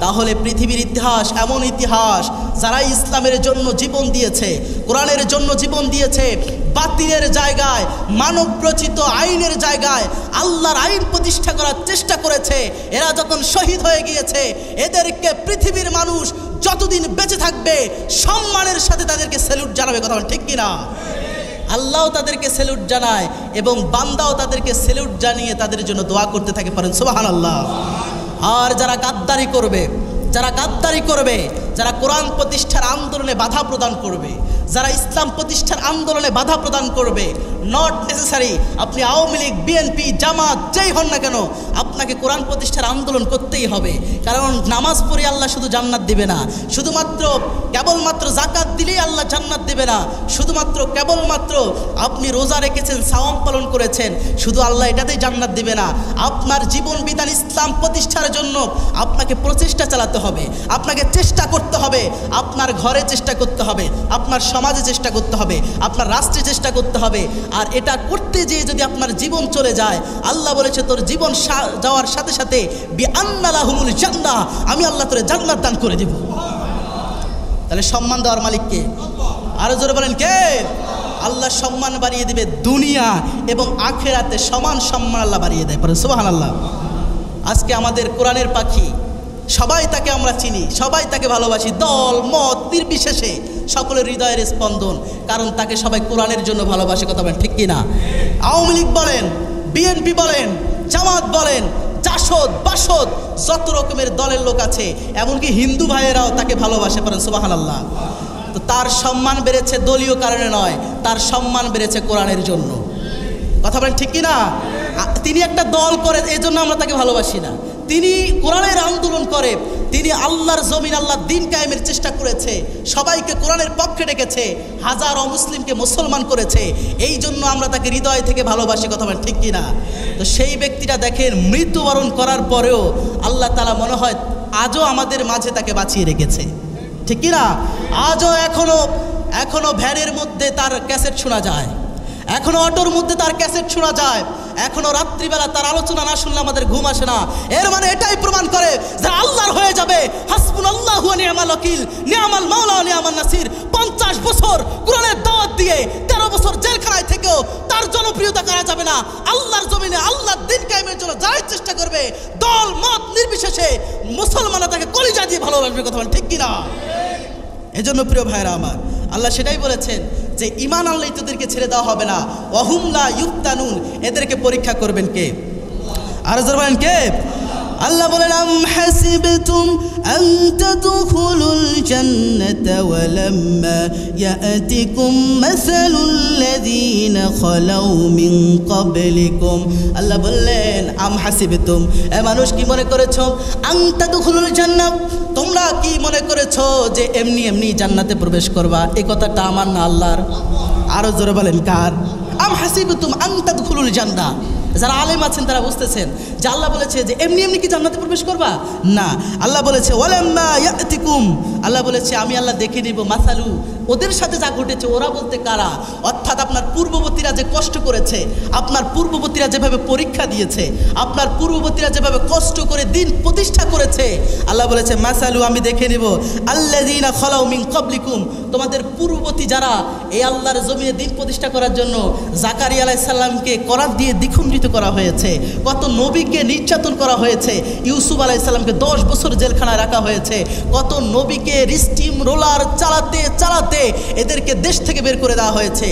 তাহলে পৃথিবীর ইতিহাস এমন ইতিহাস, যারা ইসলামের জন্য জীবন দিয়েছে, কোরআনের জন্য জীবন দিয়েছে, বাতিলের জায়গায়, মানবরচিত আইনের জায়গায় আল্লাহর আইন প্রতিষ্ঠা করার চেষ্টা করেছে, এরা যখন শহীদ হয়ে গিয়েছে, এদেরকে পৃথিবীর মানুষ যতদিন বেঁচে থাকবে সম্মানের সাথে তাদেরকে স্যালুট জানাবে। কথা ঠিক কিনা? আল্লাহও তাদেরকে স্যালুট জানায় এবং বান্দাও তাদেরকে স্যালুট জানিয়ে তাদের জন্য দোয়া করতে থাকে, পারেন সুবহানাল্লাহ। আর যারা গাদ্দারি করবে, যারা কোরআন প্রতিষ্ঠার আন্দোলনে বাধা প্রদান করবে, যারা ইসলাম প্রতিষ্ঠার আন্দোলনে বাধা প্রদান করবে, নট নেসেসারি আপনি আওয়ামী লীগ, বিএনপি, জামাত যেই হন না কেন, আপনাকে কোরআন প্রতিষ্ঠার আন্দোলন করতেই হবে। কারণ নামাজ পড়ে আল্লাহ শুধু জান্নাত দিবে না, শুধুমাত্র কেবলমাত্র জাকাত দিলেই আল্লাহ জান্নাত দিবে না, শুধুমাত্র কেবলমাত্র আপনি রোজা রেখেছেন, সাওয়াম পালন করেছেন, শুধু আল্লাহ এটাতেই জান্নাত দিবে না। আপনার জীবন বিধান ইসলাম প্রতিষ্ঠার জন্য আপনাকে প্রচেষ্টা চালাতে হবে, আপনাকে চেষ্টা করতে হবে, আপনার ঘরে চেষ্টা করতে হবে, আপনার সমাজে চেষ্টা করতে হবে, আপনার রাষ্ট্রে চেষ্টা করতে হবে। আর এটা করতে যেয়ে যদি আপনার জীবন চলে যায়, আল্লাহ বলেছে তোর জীবন যাওয়ার সাথে সাথে বিআন্না লাহুমুল জান্নাহ, আমি আল্লাহ তোরে জান্নাত দান করে দেব। তাহলে সম্মান দেওয়ার মালিক কে? আরো জোরে বলেন কে? আল্লাহ সম্মান বাড়িয়ে দিবে, দুনিয়া এবং আখিরাতে সমান সম্মান আল্লাহ বাড়িয়ে দেয়, পরে সুবহানাল্লাহ। আজকে আমাদের কোরআনের পাখি, সবাই তাকে আমরা চিনি, সবাই তাকে ভালোবাসি, দল মত নির্বিশেষে সকলের হৃদয়ের স্পন্দন, কারণ তাকে সবাই কোরআনের জন্য ভালোবাসে। কথা বলেন ঠিক কিনা? আওয়ামী লীগ বলেন, বিএনপি বলেন, জামাত বলেন, জাসদ বাসদ যত রকমের দলের লোক আছে, এমনকি হিন্দু ভাইয়েরাও তাকে ভালোবাসে, পারেন সুবহানাল্লাহ। তো তার সম্মান বেড়েছে দলীয় কারণে নয়, তার সম্মান বেড়েছে কোরআনের জন্য। কথা বলেন ঠিক কিনা? তিনি একটা দল করে এই জন্য আমরা তাকে ভালোবাসি না, তিনি কোরআনের আন্দোলন করে, তিনি আল্লাহর জমিন, আল্লাহর দিন কায়েমের চেষ্টা করেছে, সবাইকে কোরআনের পক্ষে ডেকেছে, হাজারো মুসলিমকে মুসলমান করেছে, এই জন্য আমরা তাকে হৃদয় থেকে ভালোবাসি। কথা বলেন ঠিক কিনা? তো সেই ব্যক্তিটা দেখেন মৃত্যুবরণ করার পরেও আল্লাহ তাআলা মনে হয় আজও আমাদের মাঝে তাকে বাঁচিয়ে রেখেছে, ঠিক কিনা? আজও এখনো ভ্যানের মধ্যে তার ক্যাসেট শোনা যায়, এখনো অটোর মধ্যে তার ক্যাসেট শোনা যায়, এখনো রাত্রিবেলা তার আলোচনা না শুনলে আমাদের ঘুম আসে না। এর মানে এটাই প্রমাণ করে যে আল্লাহর হয়ে যাবে হাসবুনাল্লাহু ওয়া নি'মাল ওয়াকিল, নি'মাল মাওলা ওয়া নি'মান নাসির। 50 বছর কোরআনের দাওয়াত দিয়ে 13 বছর জেলখানায় থেকেও তার জনপ্রিয়তা করা যাবে না। আল্লাহর জমিনে আল্লাহর দিন কায়েমের জন্য যাই চেষ্টা করবে, দল মত নির্বিশেষে মুসলমানরা তাকে কলিজা দিয়ে ভালোবাসবে। কথা বলেন ঠিক কিনা? এজন্য প্রিয় ভাইরা আমার, আল্লাহ সেটাই বলেছেন যে ঈমান আনলেই তোদেরকে ছেড়ে দেওয়া হবে না, ওয়াহুম লা ইফতানুন, এদেরকে পরীক্ষা করবেন কে? আর জোরে বলেন কে? আল্লাহ বলেন আম হাসিবতুম আন তাদখুলুল জান্নাতা ওয়া লাম্মা ইয়াতিকুম মাসালুল লাযীনা খালাউ মিন ক্বাবলিকুম। আল্লাহ বললেন আম হাসিবতুম, এ মানুষ কি মনে করেছো, আন তাদখুলুল জান্নাহ, তোমরা কি মনে করেছো যে এমনি এমনি জান্নাতে প্রবেশ করবা? এই কথাটা আমার না, আল্লাহর। আরো জোরে বলেন কার? আম হাসিবতুম আন তাদখুলুল জান্নাহ। যারা আলেম আছেন তারা বুঝতেছেন যে আল্লাহ বলেছে যে এমনি এমনি কি জান্নাতে প্রবেশ করবা? না, আল্লাহ বলেছে ওয়ালাম্মা ইয়াতিকুম, আল্লাহ বলেছে আমি আল্লাহ দেখে নিব মাসালু, ওদের সাথে যা ঘটেছে। ওরা বলতে কারা? অর্থাৎ আপনার পূর্ববর্তীরা যে কষ্ট করেছে, আপনার পূর্ববর্তীরা যেভাবে পরীক্ষা দিয়েছে, আপনার পূর্ববর্তীরা যেভাবে কষ্ট করে দিন প্রতিষ্ঠা করেছে, আল্লাহ বলেছে মাসালু, আমি দেখে নিব আল্লাযীনা খালাউ মিন ক্বাবলিকুম, তোমাদের পূর্ববর্তী যারা এই আল্লাহর জমিনে দিন প্রতিষ্ঠা করার জন্য জাকারিয়া আলাইহিস সালামকে করাত দিয়ে দ্বিখণ্ডিত করা হয়েছে, কত নবীকে নির্যাতন করা হয়েছে, ইউসুফ আলাইহিস সালামকে 10 বছর জেলখানায় রাখা হয়েছে, কত নবীকে স্টিম রোলার চালাতে চালাতে এদেরকে দেশ থেকে বের করে দেওয়া হয়েছে।